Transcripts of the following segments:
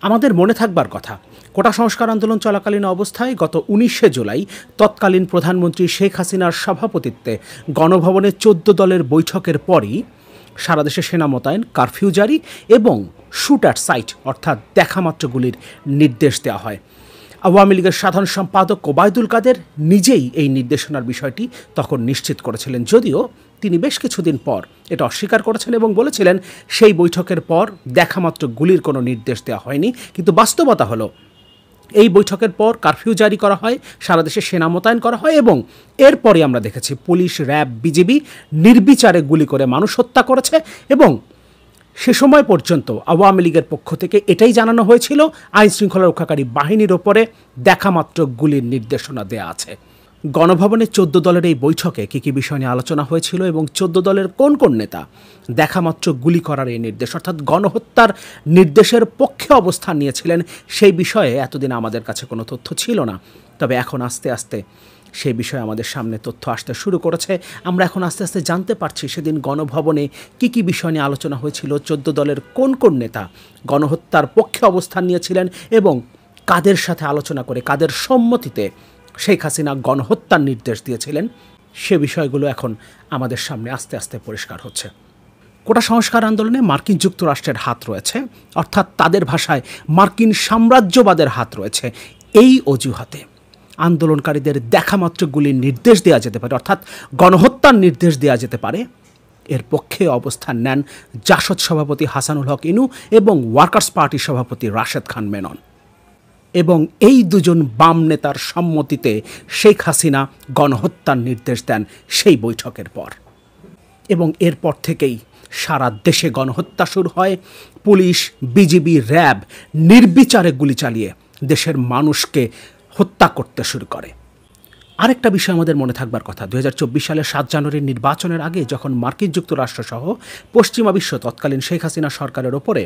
আমাদের মনে থাকবার কথা, কোটা সংস্কার আন্দোলন চলাকালীন অবস্থায় গত 19শে জুলাই তৎকালীন প্রধানমন্ত্রী শেখ হাসিনার সভাপতিত্বে গণভবনে 14 দলের বৈঠকের পরই সারা দেশে সেনা মোতায়েন, কারফিউ জারি এবং শুট অ্যাট সাইট অর্থাৎ দেখামাত্র গুলির নির্দেশ দেওয়া হয়। আওয়ামী লীগের সাধারণ সম্পাদক ওবায়দুল কাদের নিজেই এই নির্দেশনার বিষয়টি তখন নিশ্চিত করেছিলেন, যদিও তিনি বেশ কিছুদিন পর এটা অস্বীকার করেছেন এবং বলেছিলেন সেই বৈঠকের পর দেখামাত্র গুলির কোনো নির্দেশ দেওয়া হয়নি। কিন্তু বাস্তবতা হলো এই বৈঠকের পর কারফিউ জারি করা হয়, সারা দেশে সেনা মোতায়েন করা হয় এবং এরপরে আমরা দেখেছি পুলিশ, র্যাব, বিজিবি নির্বিচারে গুলি করে মানুষ হত্যা করেছে এবং সে সময় পর্যন্ত আওয়ামী লীগের পক্ষ থেকে এটাই জানানো হয়েছিল আইনশৃঙ্খলা রক্ষাকারী বাহিনীর ওপরে দেখামাত্র গুলির নির্দেশনা দেয়া আছে। গণভবনে 14 দলের এই বৈঠকে কী কী বিষয় নিয়ে আলোচনা হয়েছিল এবং 14 দলের কোন কোন নেতা দেখামাত্র গুলি করার এই নির্দেশ অর্থাৎ গণহত্যার নির্দেশের পক্ষে অবস্থান নিয়েছিলেন, সেই বিষয়ে এতদিন আমাদের কাছে কোনো তথ্য ছিল না। তবে এখন আস্তে আস্তে সেই বিষয়ে আমাদের সামনে তথ্য আসতে শুরু করেছে। আমরা এখন আস্তে আস্তে জানতে পারছি সেদিন গণভবনে কী কী বিষয় নিয়ে আলোচনা হয়েছিল, 14 দলের কোন কোন নেতা গণহত্যার পক্ষে অবস্থান নিয়েছিলেন এবং কাদের সাথে আলোচনা করে কাদের সম্মতিতে শেখ হাসিনা গণহত্যার নির্দেশ দিয়েছিলেন। সে বিষয়গুলো এখন আমাদের সামনে আস্তে আস্তে পরিষ্কার হচ্ছে। কোটা সংস্কার আন্দোলনে মার্কিন যুক্তরাষ্ট্রের হাত রয়েছে, অর্থাৎ তাদের ভাষায় মার্কিন সাম্রাজ্যবাদের হাত রয়েছে। এই অজুহাতে আন্দোলনকারীদের দেখামাত্র গুলির নির্দেশ দেওয়া যেতে পারে, অর্থাৎ গণহত্যার নির্দেশ দেওয়া যেতে পারে। এর পক্ষে অবস্থান নেন জাসদ সভাপতি হাসানুল হক ইনু এবং ওয়ার্কার্স পার্টির সভাপতি রাশেদ খান মেনন। এবং এই দুজন বাম নেতার সম্মতিতে শেখ হাসিনা গণহত্যার নির্দেশ দেন সেই বৈঠকের পর। এবং এরপর থেকেই সারা দেশে গণহত্যা শুরু হয়। পুলিশ, বিজিবি, র্যাব নির্বিচারে গুলি চালিয়ে দেশের মানুষকে হত্যা করতে শুরু করে। আরেকটা বিষয় আমাদের মনে থাকবার কথা, 2024 সালের 7 জানুয়ারির নির্বাচনের আগে যখন মার্কিন যুক্তরাষ্ট্রসহ পশ্চিমা বিশ্ব তৎকালীন শেখ হাসিনা সরকারের ওপরে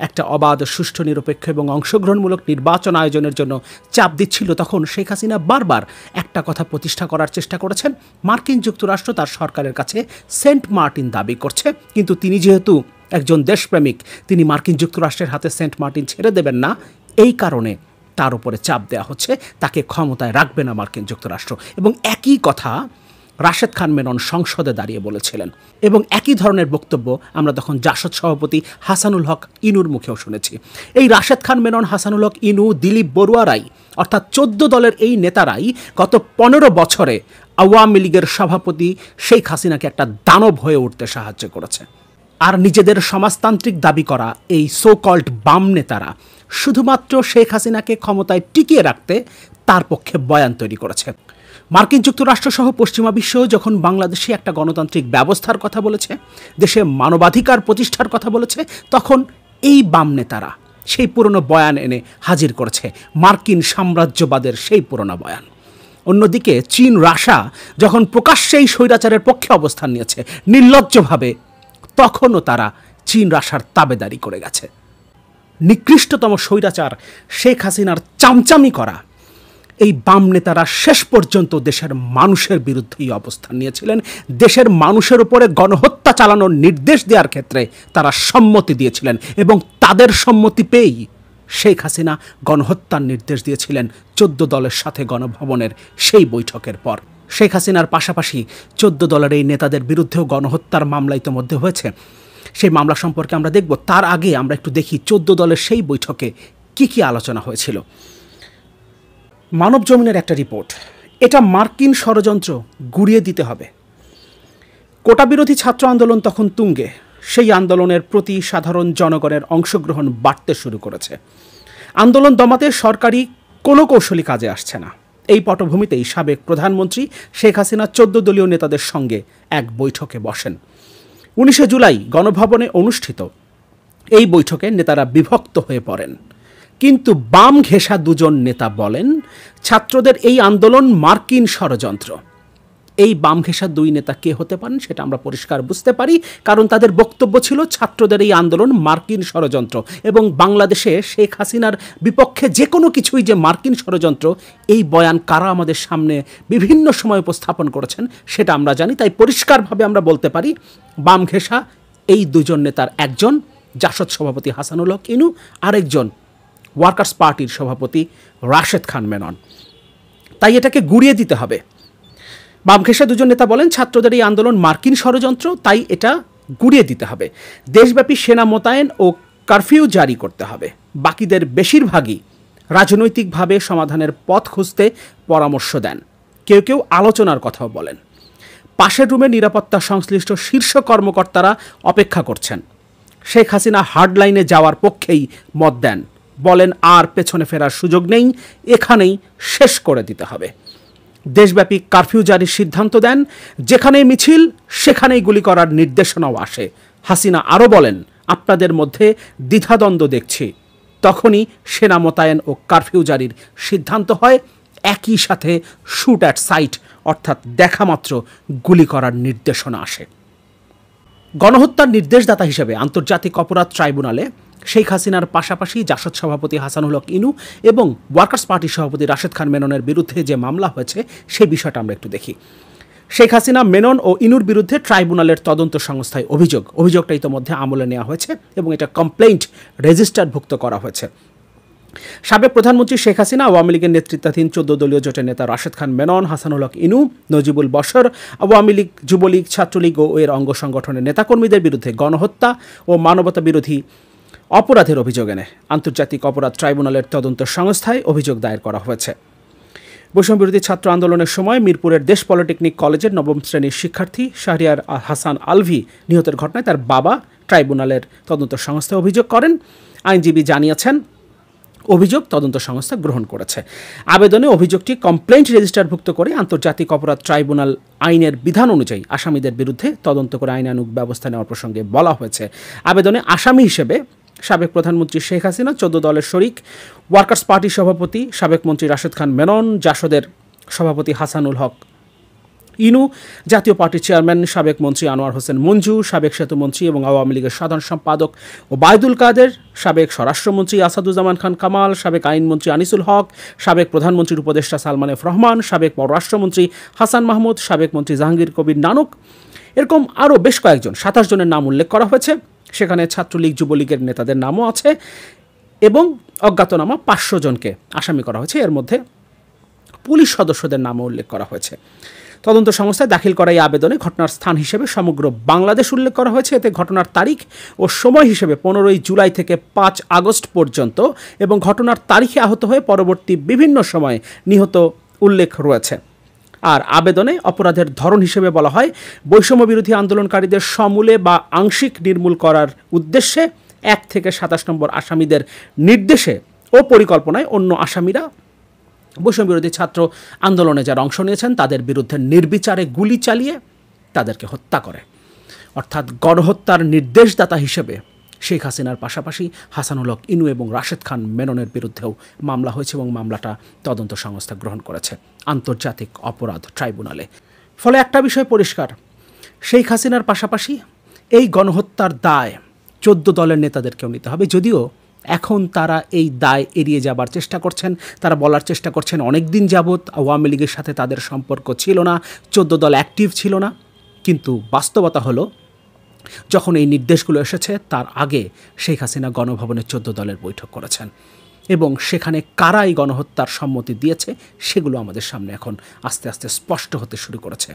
একটা অবাধ, সুষ্ঠু, নিরপেক্ষ এবং অংশগ্রহণমূলক নির্বাচন আয়োজনের জন্য চাপ দিচ্ছিল, তখন শেখ হাসিনা বারবার একটা কথা প্রতিষ্ঠা করার চেষ্টা করেছেন, মার্কিন যুক্তরাষ্ট্র তার সরকারের কাছে সেন্ট মার্টিন দাবি করছে, কিন্তু তিনি যেহেতু একজন দেশপ্রেমিক, তিনি মার্কিন যুক্তরাষ্ট্রের হাতে সেন্ট মার্টিন ছেড়ে দেবেন না। এই কারণে তার উপরে চাপ দেওয়া হচ্ছে, তাকে ক্ষমতায় রাখবে না মার্কিন যুক্তরাষ্ট্র। এবং একই কথা রাশেদ খান মেনন সংসদে দাঁড়িয়ে বলেছিলেন এবং একই ধরনের বক্তব্য আমরা তখন জাসদ সভাপতি হাসানুল হক ইনুর মুখেও শুনেছি। এই রাশেদ খান মেনন, হাসানুল হক ইনু, দিলীপ বড়ুয়ারাই অর্থাৎ 14 দলের এই নেতারাই গত 15 বছরে আওয়ামী লীগের সভাপতি শেখ হাসিনাকে একটা দানব হয়ে উঠতে সাহায্য করেছে। আর নিজেদের সমাজতান্ত্রিক দাবি করা এই সো কল্ড বাম নেতারা শুধুমাত্র শেখ হাসিনাকে ক্ষমতায় টিকিয়ে রাখতে তার পক্ষে বয়ান তৈরি করেছে। মার্কিন যুক্তরাষ্ট্র সহ পশ্চিমা বিশ্ব যখন বাংলাদেশে একটা গণতান্ত্রিক ব্যবস্থার কথা বলেছে, দেশে মানবাধিকার প্রতিষ্ঠার কথা বলেছে, তখন এই বাম নেতারা সেই পুরনো বয়ান এনে হাজির করেছে, মার্কিন সাম্রাজ্যবাদের সেই পুরনো বয়ান। অন্যদিকে চীন, রাশিয়া যখন প্রকাশ্যেই স্বৈরাচারের পক্ষে অবস্থান নিয়েছে নির্লজ্জভাবে, তখনও তারা চীন, রাশিয়ার তাবেদারি করে গেছে। নিকৃষ্টতম স্বৈরাচার শেখ হাসিনার চামচামি করা এই বাম নেতারা শেষ পর্যন্ত দেশের মানুষের বিরুদ্ধেই অবস্থান নিয়েছিলেন। দেশের মানুষের উপরে গণহত্যা চালানোর নির্দেশ দেওয়ার ক্ষেত্রে তারা সম্মতি দিয়েছিলেন এবং তাদের সম্মতি পেয়েই শেখ হাসিনা গণহত্যার নির্দেশ দিয়েছিলেন 14 দলের সাথে গণভবনের সেই বৈঠকের পর। শেখ হাসিনার পাশাপাশি 14 দলের এই নেতাদের বিরুদ্ধেও গণহত্যার মামলা ইতোমধ্যে হয়েছে। সেই মামলা সম্পর্কে আমরা দেখব। তার আগে আমরা একটু দেখি 14 দলের সেই বৈঠকে কি কি আলোচনা হয়েছিল। মানব জমিনের একটা রিপোর্ট, এটা মার্কিন ষড়যন্ত্র, গুড়িয়ে দিতে হবে। কোটা বিরোধী ছাত্র আন্দোলন তখন তুঙ্গে, সেই আন্দোলনের প্রতি সাধারণ জনগণের অংশগ্রহণ বাড়তে শুরু করেছে। আন্দোলন দমাতে সরকারি কোনো কৌশলই কাজে আসছে না। এই পটভূমিতেই সাবেক প্রধানমন্ত্রী শেখ হাসিনা 14 দলীয় নেতাদের সঙ্গে এক বৈঠকে বসেন। 19শে জুলাই গণভবনে অনুষ্ঠিত এই বৈঠকে নেতারা বিভক্ত হয়ে পড়েন, কিন্তু বাম ঘেঁষা দুজন নেতা বলেন ছাত্রদের এই আন্দোলন মার্কিন ষড়যন্ত্র। এই বাম ঘেঁষা দুই নেতা কে হতে পারেন সেটা আমরা পরিষ্কার বুঝতে পারি, কারণ তাদের বক্তব্য ছিল ছাত্রদের এই আন্দোলন মার্কিন ষড়যন্ত্র এবং বাংলাদেশে শেখ হাসিনার বিপক্ষে যে কোনো কিছুই যে মার্কিন ষড়যন্ত্র, এই বয়ান কারা আমাদের সামনে বিভিন্ন সময় উপস্থাপন করেছেন সেটা আমরা জানি। তাই পরিষ্কারভাবে আমরা বলতে পারি বাম ঘেঁষা এই দুজন নেতার একজন জাসদ সভাপতি হাসানুল হক ইনু, আরেকজন ওয়ার্কার্স পার্টির সভাপতি রাশেদ খান মেনন। তাই এটাকে গুড়িয়ে দিতে হবে। বামখেসা দুজন নেতা বলেন, ছাত্রদের এই আন্দোলন মার্কিন ষড়যন্ত্র, তাই এটা গুড়িয়ে দিতে হবে। দেশব্যাপী সেনা মোতায়েন ও কারফিউ জারি করতে হবে। বাকিদের বেশিরভাগই রাজনৈতিকভাবে সমাধানের পথ খুঁজতে পরামর্শ দেন। কেউ কেউ আলোচনার কথাও বলেন। পাশের রুমে নিরাপত্তা সংশ্লিষ্ট শীর্ষ কর্মকর্তারা অপেক্ষা করছেন। শেখ হাসিনা হার্ডলাইনে যাওয়ার পক্ষেই মত দেন, বলেন আর পেছনে ফেরার সুযোগ নেই, এখানেই শেষ করে দিতে হবে। দেশব্যাপী কারফিউ জারির সিদ্ধান্ত দেন, যেখানেই মিছিল সেখানেই গুলি করার নির্দেশনাও আসে। হাসিনা আরও বলেন, আপনাদের মধ্যে দ্বিধাদ্বন্দ্ব দেখছি। তখনই সেনা মোতায়েন ও কারফিউ জারির সিদ্ধান্ত হয়। একই সাথে শুট অ্যাট সাইট অর্থাৎ দেখামাত্র গুলি করার নির্দেশনা আসে। গণহত্যার নির্দেশদাতা হিসেবে আন্তর্জাতিক অপরাধ ট্রাইব্যুনালে শেখ হাসিনার পাশাপাশি জাসদ সভাপতি হাসানুল হক ইনু এবং ওয়ার্কার্স পার্টির সভাপতি রাশেদ খান মেননের বিরুদ্ধে যে মামলা হয়েছে সেই বিষয়টা আমরা একটু দেখি। শেখ হাসিনা, মেনন ও ইনুর বিরুদ্ধে ট্রাইব্যুনালের তদন্ত সংস্থায় অভিযোগটা ইতোমধ্যে আমলে নেওয়া হয়েছে এবং এটা কমপ্লেইন্ট রেজিস্টারভুক্ত করা হয়েছে। সাবেক প্রধানমন্ত্রী শেখ হাসিনা, আওয়ামী লীগের নেতৃত্বাধীন 14 দলীয় জোটের নেতা রাশেদ খান মেনন, হাসানুল হক ইনু, নজিবুল বশর, আওয়ামী লীগ, যুবলীগ, ছাত্রলীগ ও এর অঙ্গ সংগঠনের নেতাকর্মীদের বিরুদ্ধে গণহত্যা ও মানবতা বিরোধী অপরাধের অভিযোগ এনে আন্তর্জাতিক অপরাধ ট্রাইব্যুনালের তদন্ত সংস্থায় অভিযোগ দায়ের করা হয়েছে। বৈষম্যবিরোধী ছাত্র আন্দোলনের সময় মিরপুরের দেশ পলিটেকনিক কলেজের 9ম শ্রেণীর শিক্ষার্থী শাহরিয়ার হাসান আলভি নিহতের ঘটনায় তার বাবা ট্রাইব্যুনালের তদন্ত সংস্থায় অভিযোগ করেন। আইনজীবী জানিয়েছেন, অভিযোগ তদন্ত সংস্থা গ্রহণ করেছে। আবেদনে অভিযোগটি কমপ্লেইন্ট রেজিস্টারভুক্ত করে আন্তর্জাতিক অপরাধ ট্রাইব্যুনাল আইনের বিধান অনুযায়ী আসামিদের বিরুদ্ধে তদন্ত করে আইনানুগ ব্যবস্থা নেওয়ার প্রসঙ্গে বলা হয়েছে। আবেদনে আসামি হিসেবে সাবেক প্রধানমন্ত্রী শেখ হাসিনা, 14 দলের শরিক ওয়ার্কার্স পার্টির সভাপতি সাবেক মন্ত্রী রাশেদ খান মেনন, জাসদের সভাপতি হাসানুল হক ইনু, জাতীয় পার্টির চেয়ারম্যান সাবেক মন্ত্রী আনোয়ার হোসেন মঞ্জু, সাবেক সেতুমন্ত্রী এবং আওয়ামী লীগের সাধারণ সম্পাদক ওবায়দুল কাদের, সাবেক স্বরাষ্ট্রমন্ত্রী আসাদুজ্জামান খান কামাল, সাবেক আইনমন্ত্রী আনিসুল হক, সাবেক প্রধানমন্ত্রীর উপদেষ্টা সালমান এফ রহমান, সাবেক পররাষ্ট্রমন্ত্রী হাসান মাহমুদ, সাবেক মন্ত্রী জাহাঙ্গীর কবির নানক, এরকম আরও বেশ কয়েকজন 27 জনের নাম উল্লেখ করা হয়েছে। সেখানে ছাত্রলীগ, যুবলীগের নেতাদের নামও আছে এবং অজ্ঞাতনামা 500 জনকে আসামি করা হয়েছে। এর মধ্যে পুলিশ সদস্যদের নামও উল্লেখ করা হয়েছে। তদন্ত সংস্থায় দাখিল করা এই আবেদনে ঘটনার স্থান হিসেবে সমগ্র বাংলাদেশ উল্লেখ করা হয়েছে। এতে ঘটনার তারিখ ও সময় হিসেবে 15 জুলাই থেকে 5 আগস্ট পর্যন্ত এবং ঘটনার তারিখে আহত হয়ে পরবর্তী বিভিন্ন সময়ে নিহত উল্লেখ রয়েছে। আর আবেদনে অপরাধের ধরন হিসেবে বলা হয়, বৈষম্য বিরোধী আন্দোলনকারীদের সমূলে বা আংশিক নির্মূল করার উদ্দেশ্যে 1 থেকে 27 নম্বর আসামিদের নির্দেশে ও পরিকল্পনায় অন্য আসামিরা বৈষম্য বিরোধী ছাত্র আন্দোলনে যারা অংশ নিয়েছেন তাদের বিরুদ্ধে নির্বিচারে গুলি চালিয়ে তাদেরকে হত্যা করে। অর্থাৎ গণহত্যার নির্দেশদাতা হিসেবে শেখ হাসিনার পাশাপাশি হাসানুল হক ইনু এবং রাশেদ খান মেননের বিরুদ্ধেও মামলা হয়েছে এবং মামলাটা তদন্ত সংস্থা গ্রহণ করেছে আন্তর্জাতিক অপরাধ ট্রাইব্যুনালে। ফলে একটা বিষয় পরিষ্কার, শেখ হাসিনার পাশাপাশি এই গণহত্যার দায় 14 দলের নেতাদেরকেও নিতে হবে। যদিও এখন তারা এই দায় এড়িয়ে যাবার চেষ্টা করছেন, তারা বলার চেষ্টা করছেন অনেক দিন যাবৎ আওয়ামী লীগের সাথে তাদের সম্পর্ক ছিল না, 14 দল অ্যাক্টিভ ছিল না। কিন্তু বাস্তবতা হলো, যখন এই নির্দেশগুলো এসেছে তার আগে শেখ হাসিনা গণভবনে 14 দলের বৈঠক করেছেন এবং সেখানে কারা এই গণহত্যার সম্মতি দিয়েছে সেগুলো আমাদের সামনে এখন আস্তে আস্তে স্পষ্ট হতে শুরু করেছে।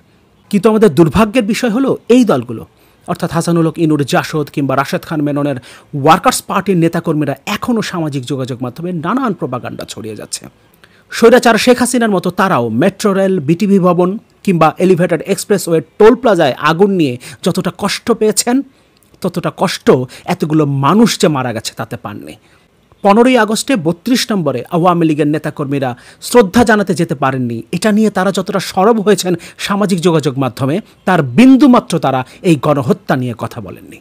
কিন্তু আমাদের দুর্ভাগ্যের বিষয় হলো, এই দলগুলো অর্থাৎ হাসানুল হক ইনুর জাসদ কিংবা রাশেদ খান মেননের ওয়ার্কার্স পার্টির নেতাকর্মীরা এখনও সামাজিক যোগাযোগ মাধ্যমে নানান প্রোপাগান্ডা ছড়িয়ে যাচ্ছে। স্বৈরাচার শেখ হাসিনার মতো তারাও মেট্রো রেল, বিটিভি ভবন কিংবা এলিভেটেড এক্সপ্রেসওয়ে টোল প্লাজায় আগুন নিয়ে যতটা কষ্ট পেয়েছেন, ততটা কষ্ট এতগুলো মানুষ যে মারা গেছে তাতে পাননি। 15 আগস্টে 32 নম্বরে আওয়ামী লীগের নেতাকর্মীরা শ্রদ্ধা জানাতে যেতে পারেননি, এটা নিয়ে তারা যতটা সরব হয়েছেন সামাজিক যোগাযোগ মাধ্যমে, তার বিন্দুমাত্র তারা এই গণহত্যা নিয়ে কথা বলেননি।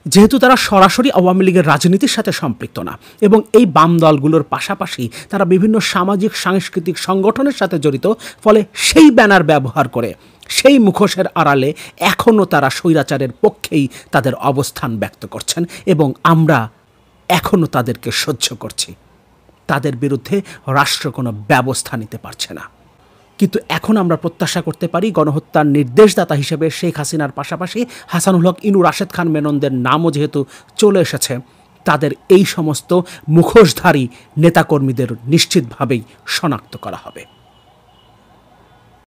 যেহেতু তারা সরাসরি আওয়ামী লীগের রাজনীতির সাথে সম্পৃক্ত না এবং এই বাম দলগুলোর পাশাপাশি তারা বিভিন্ন সামাজিক সাংস্কৃতিক সংগঠনের সাথে জড়িত, ফলে সেই ব্যানার ব্যবহার করে সেই মুখোশের আড়ালে এখনও তারা স্বৈরাচারের পক্ষেই তাদের অবস্থান ব্যক্ত করছেন এবং আমরা এখনও তাদেরকে সহ্য করছি। তাদের বিরুদ্ধে রাষ্ট্র কোনো ব্যবস্থা নিতে পারছে না। কিন্তু এখন আমরা প্রত্যাশা করতে পারি, গণহত্যার নির্দেশদাতা হিসেবে শেখ হাসিনার পাশাপাশি হাসানুল হক ইনু, রাশেদ খান মেননদের নামও যেহেতু চলে এসেছে, তাদের এই সমস্ত মুখোশধারী নেতাকর্মীদের নিশ্চিতভাবেই শনাক্ত করা হবে।